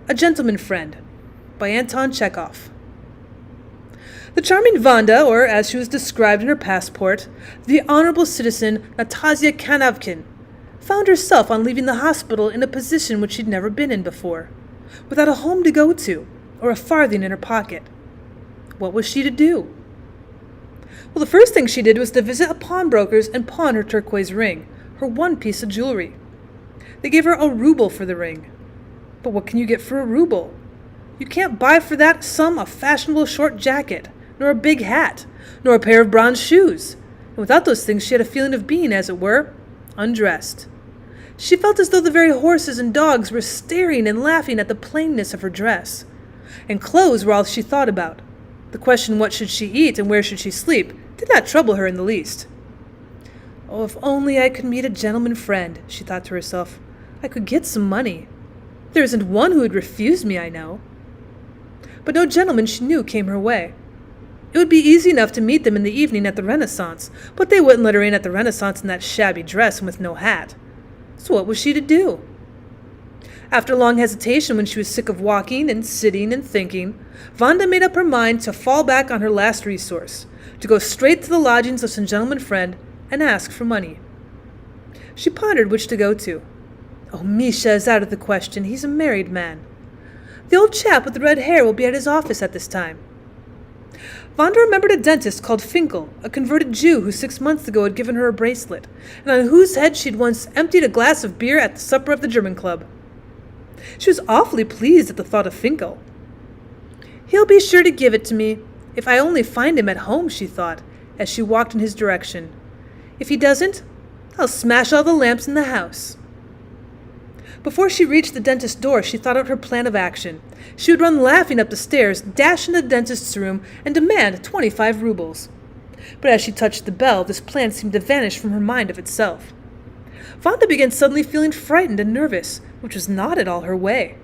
A Gentleman Friend by Anton Chekhov. The charming Vanda, or as she was described in her passport, the honorable citizen Nastasia Kanavkin, found herself on leaving the hospital in a position which she'd never been in before, without a home to go to or a farthing in her pocket. What was she to do? Well, the first thing she did was to visit a pawnbroker's and pawn her turquoise ring, her one piece of jewelry. They gave her a ruble for the ring. But what can you get for a ruble? You can't buy for that sum a fashionable short jacket, nor a big hat, nor a pair of bronze shoes. And without those things she had a feeling of being, as it were, undressed. She felt as though the very horses and dogs were staring and laughing at the plainness of her dress. And clothes were all she thought about. The question what should she eat and where should she sleep did not trouble her in the least. Oh, if only I could meet a gentleman friend, she thought to herself. I could get some money. There isn't one who would refuse me, I know. But no gentleman she knew came her way. It would be easy enough to meet them in the evening at the Renaissance, but they wouldn't let her in at the Renaissance in that shabby dress and with no hat. So what was she to do? After long hesitation, when she was sick of walking and sitting and thinking, Vanda made up her mind to fall back on her last resource, to go straight to the lodgings of some gentleman friend and ask for money. She pondered which to go to. Oh, Misha is out of the question. He's a married man. The old chap with the red hair will be at his office at this time. Vanda remembered a dentist called Finkel, a converted Jew who 6 months ago had given her a bracelet, and on whose head she'd once emptied a glass of beer at the supper of the German club. She was awfully pleased at the thought of Finkel. He'll be sure to give it to me, if I only find him at home, she thought, as she walked in his direction. If he doesn't, I'll smash all the lamps in the house. Before she reached the dentist's door, she thought out her plan of action. She would run laughing up the stairs, dash into the dentist's room, and demand 25 rubles. But as she touched the bell, this plan seemed to vanish from her mind of itself. Vanda began suddenly feeling frightened and nervous, which was not at all her way.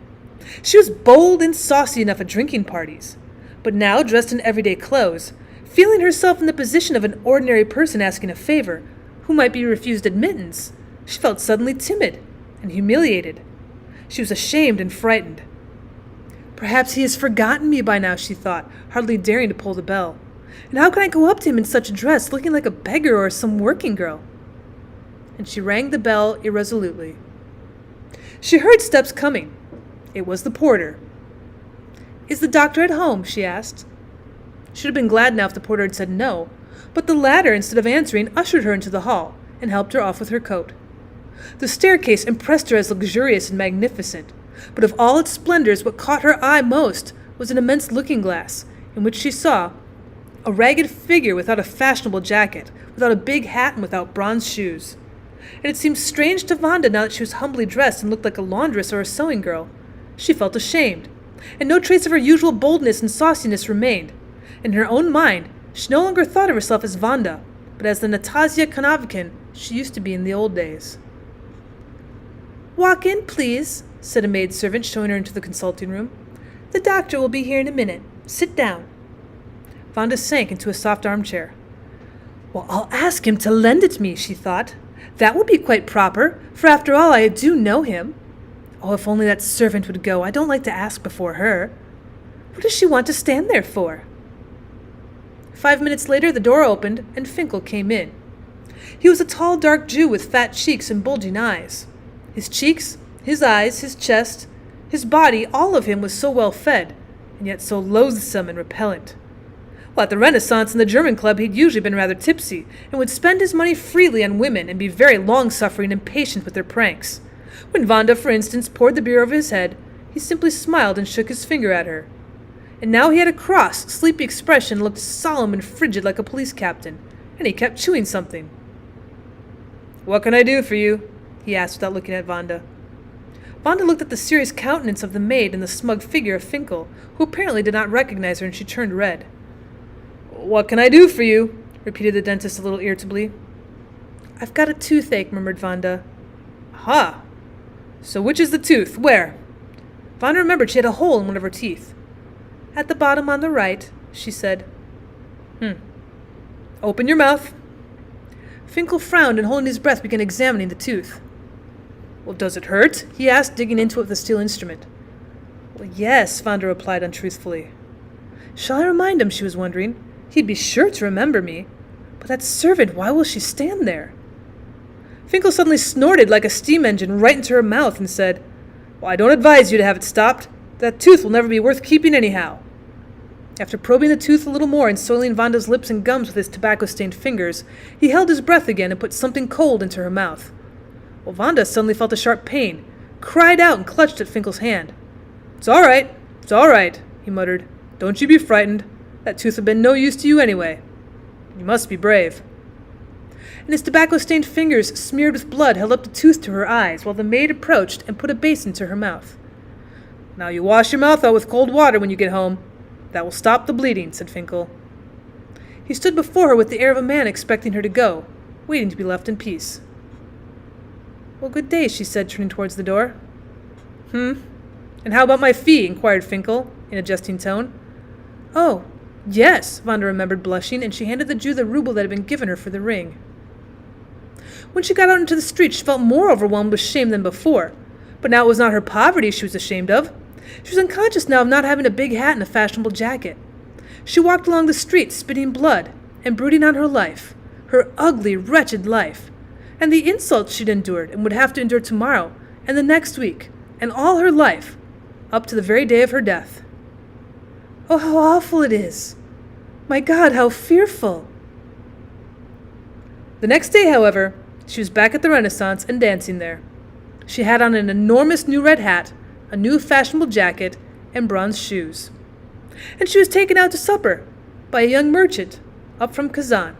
She was bold and saucy enough at drinking parties, but now, dressed in everyday clothes, feeling herself in the position of an ordinary person asking a favor, who might be refused admittance, she felt suddenly timid and humiliated. She was ashamed and frightened. Perhaps he has forgotten me by now, she thought, hardly daring to pull the bell. And how can I go up to him in such a dress, looking like a beggar or some working girl? And she rang the bell irresolutely. She heard steps coming. It was the porter. Is the doctor at home? She asked. She would have been glad now if the porter had said no, but the latter, instead of answering, ushered her into the hall and helped her off with her coat. The staircase impressed her as luxurious and magnificent, but of all its splendors what caught her eye most was an immense looking-glass, in which she saw a ragged figure without a fashionable jacket, without a big hat, and without bronze shoes. And it seemed strange to Vanda now that she was humbly dressed and looked like a laundress or a sewing girl. She felt ashamed, and no trace of her usual boldness and sauciness remained. In her own mind, she no longer thought of herself as Vanda, but as the Nastasia Kanavkin she used to be in the old days. "Walk in, please," said a maidservant, showing her into the consulting room. "The doctor will be here in a minute. Sit down." Vanda sank into a soft armchair. Well, I'll ask him to lend it me, she thought. That would be quite proper, for after all I do know him. Oh, if only that servant would go. I don't like to ask before her. What does she want to stand there for? 5 minutes later the door opened, and Finkel came in. He was a tall, dark Jew with fat cheeks and bulging eyes. His cheeks, his eyes, his chest, his body, all of him was so well fed, and yet so loathsome and repellent. Well, at the Renaissance and the German club he'd usually been rather tipsy, and would spend his money freely on women and be very long-suffering and patient with their pranks. When Vanda, for instance, poured the beer over his head, he simply smiled and shook his finger at her. And now he had a cross, sleepy expression and looked solemn and frigid like a police captain, and he kept chewing something. "What can I do for you?" he asked without looking at Vanda. Vanda looked at the serious countenance of the maid and the smug figure of Finkel, who apparently did not recognize her, and she turned red. "What can I do for you?" repeated the dentist a little irritably. "I've got a toothache," murmured Vanda. "Aha! So which is the tooth? Where?" Vanda remembered she had a hole in one of her teeth. "At the bottom on the right," she said. Open your mouth." Finkel frowned and holding his breath began examining the tooth. "Well, does it hurt?" he asked, digging into it with a steel instrument. Well, yes, Wanda replied untruthfully. Shall I remind him, she was wondering? He'd be sure to remember me. But that servant, why will she stand there? Finkel suddenly snorted like a steam engine right into her mouth and said, Well, I don't advise you to have it stopped. That tooth will never be worth keeping anyhow. After probing the tooth a little more and soiling Vanda's lips and gums with his tobacco-stained fingers, he held his breath again and put something cold into her mouth. Well, Wanda suddenly felt a sharp pain, cried out and clutched at Finkel's hand. It's all right, he muttered. Don't you be frightened. That tooth had been no use to you anyway. You must be brave. And his tobacco-stained fingers, smeared with blood, held up the tooth to her eyes while the maid approached and put a basin to her mouth. Now you wash your mouth out with cold water when you get home. That will stop the bleeding, said Finkel. He stood before her with the air of a man expecting her to go, waiting to be left in peace. Well, good day, she said, turning towards the door. And how about my fee? Inquired Finkel, in a jesting tone. Oh, yes, Wanda remembered, blushing, and she handed the Jew the ruble that had been given her for the ring. When she got out into the street, she felt more overwhelmed with shame than before. But now it was not her poverty she was ashamed of. She was unconscious now of not having a big hat and a fashionable jacket. She walked along the street, spitting blood, and brooding on her life, her ugly, wretched life, and the insults she'd endured and would have to endure tomorrow, and the next week, and all her life, up to the very day of her death. Oh, how awful it is! My God, how fearful! The next day, however, she was back at the Renaissance and dancing there. She had on an enormous new red hat, a new fashionable jacket, and bronze shoes. And she was taken out to supper by a young merchant up from Kazan.